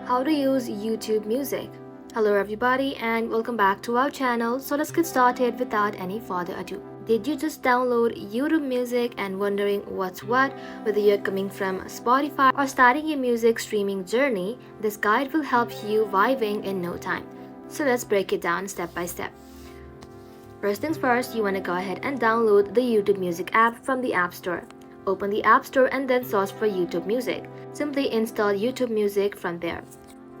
How to use YouTube Music. Hello everybody and welcome back to our channel. So let's get started without any further ado. Did you just download YouTube Music and wondering what's what? Whether you're coming from Spotify or starting your music streaming journey, this guide will help you vibing in no time. So let's break it down step by step. First things first, you want to go ahead and download the YouTube Music app from the App Store. Open the App Store and then search for YouTube Music. Simply install YouTube Music from there.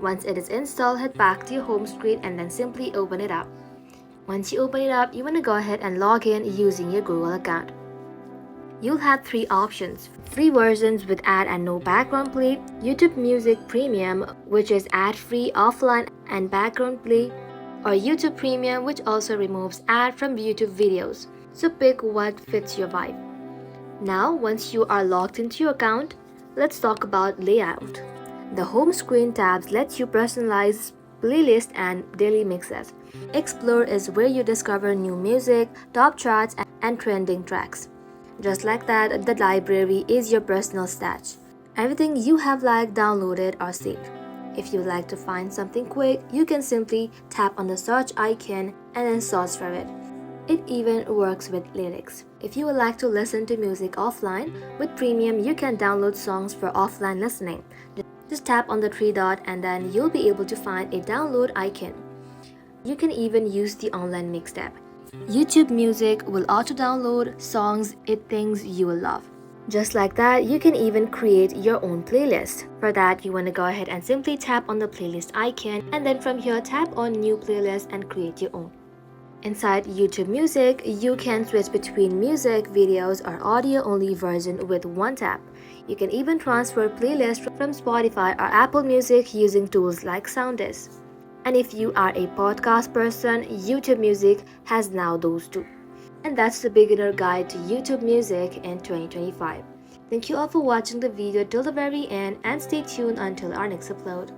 Once it is installed, head back to your home screen and then simply open it up. Once you open it up, you want to go ahead and log in using your Google account. You'll have three options: free versions with ad and no background play, YouTube Music Premium, which is ad-free, offline and background play, or YouTube Premium, which also removes ad from YouTube videos. So pick what fits your vibe. Now, once you are logged into your account, let's talk about layout. The home screen tabs lets you personalize playlist and daily mixes. Explore is where you discover new music, top charts, and trending tracks. Just like that, the library is your personal stash. Everything you have liked, downloaded, or saved. If you would like to find something quick, you can simply tap on the search icon and then search for it. It even works with lyrics. If you would like to listen to music offline, with Premium you can download songs for offline listening. Just tap on the three dot and then you'll be able to find a download icon. You can even use the online mix tab. YouTube Music will auto-download songs it thinks you will love. Just like that, you can even create your own playlist. For that, you want to go ahead and simply tap on the playlist icon and then from here tap on new playlist and create your own. Inside YouTube Music, you can switch between music, videos, or audio-only version with one tap. You can even transfer playlists from Spotify or Apple Music using tools like Soundisk. And if you are a podcast person, YouTube Music has now those too. And that's the beginner guide to YouTube Music in 2025. Thank you all for watching the video till the very end and stay tuned until our next upload.